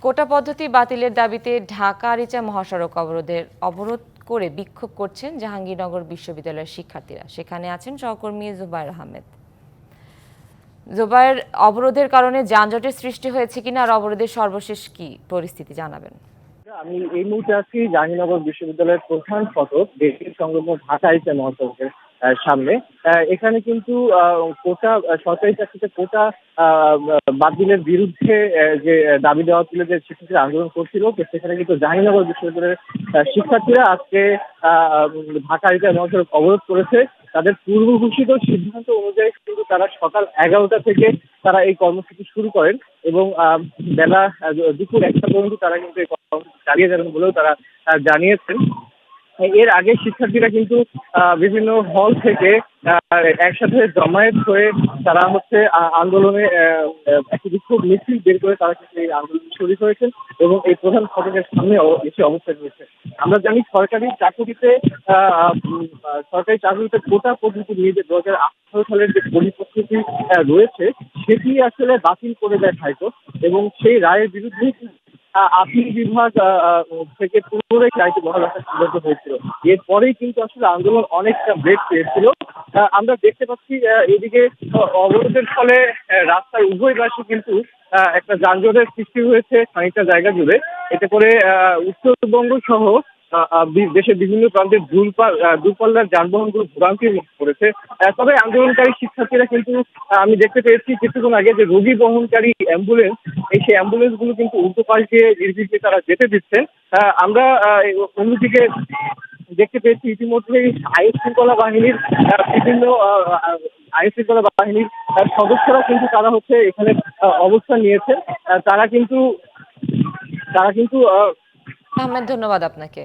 কোটা পদ্ধতি বাতিলের দাবিতে ঢাকা আরিচা মহাসড়ক অবরোধ করে বিক্ষোভ করছেন জাহাঙ্গীরনগর বিশ্ববিদ্যালয়ের শিক্ষার্থীরা। সেখানে আছেন সহকর্মী জুবায়ের আহমেদ। জুবায়ের, অবরোধের কারণে যানজটের সৃষ্টি হয়েছে কিনা আর অবরোধের সর্বশেষ কি পরিস্থিতি জানাবেন? আমি এই মুহূর্তে আছি জাহাঙ্গীরনগর বিশ্ববিদ্যালয়ের প্রধান ফটক দেশের সংলগ্ন ঢাকা আরিচা মহাসড়কের সামনে। এখানে কিন্তু কোটা সরকারি চাকরিতে কোটা বাতিলের বিরুদ্ধে যে দাবি দেওয়া ছিল, যে শিক্ষার্থীরা আন্দোলন করছিল, তো সেখানে কিন্তু জাহাঙ্গীরনগর বিশ্ববিদ্যালয়ের শিক্ষার্থীরা আজকে ঢাকা আরিচা মহাসড়ক অবরোধ করেছে। তাদের পূর্ব ঘোষিত সিদ্ধান্ত অনুযায়ী কিন্তু তারা সকাল 11টা থেকে তারা এই কর্মসূচি শুরু করেন এবং বেলা দুপুর 1টা পর্যন্ত তারা কিন্তু এই কর্মসূচি চালিয়ে যাবেন বলেও তারা জানিয়েছেন। এর আগে শিক্ষার্থীরা কিন্তু বিভিন্ন হল থেকে একসাথে জমায়েত হয়ে তারা হচ্ছে আন্দোলনে একটি বিক্ষোভ মিছিল বের করে তারা কিন্তু এই আন্দোলনে শরীক হয়েছেন এবং এই প্রধান ফটকের সামনে এসে অবস্থান রয়েছে। আমরা জানি সরকারি চাকরিতে কোটা পদ্ধতি নিয়ে যে 2018 সালের যে পরিপদ্ধতি রয়েছে, সেটি আসলে বাতিল করে দেয় হাইকোর্ট এবং সেই রায়ের বিরুদ্ধে আপিল বিভাগ থেকে পুনরায় রায়টি বহাল রাখার সিদ্ধান্ত হয়েছিল। এরপরেই কিন্তু আসলে আন্দোলন অনেকটা ব্রেক পেয়েছিল। আমরা দেখতে পাচ্ছি এদিকে অবরোধের ফলে রাস্তার উভয় পাশে কিন্তু একটা যানজটের সৃষ্টি হয়েছে খানিকটা জায়গা জুড়ে। এতে করে উত্তরবঙ্গ সহ দেশের বিভিন্ন প্রান্তের দূরপাল্লার যানবাহনগুলো ভোগান্তির মুখে পড়েছে। তবে আন্দোলনকারী শিক্ষার্থীরা কিন্তু আমি দেখতে পেয়েছি কিছুক্ষণ আগে যে রোগী বহনকারী অ্যাম্বুলেন্স, সেই অ্যাম্বুলেন্স গুলো কিন্তু উল্টো পাল্টে নির্বিঘ্নে তারা যেতে দিচ্ছেন। আমরা অন্যদিকে দেখতে পেয়েছি ইতিমধ্যেই আইন শৃঙ্খলা বাহিনীর বিভিন্ন আইন শৃঙ্খলা বাহিনীর সদস্যরা কিন্তু তারা হচ্ছে এখানে অবস্থান নিয়েছে। তারা কিন্তু আহমেদ, ধন্যবাদ আপনাকে।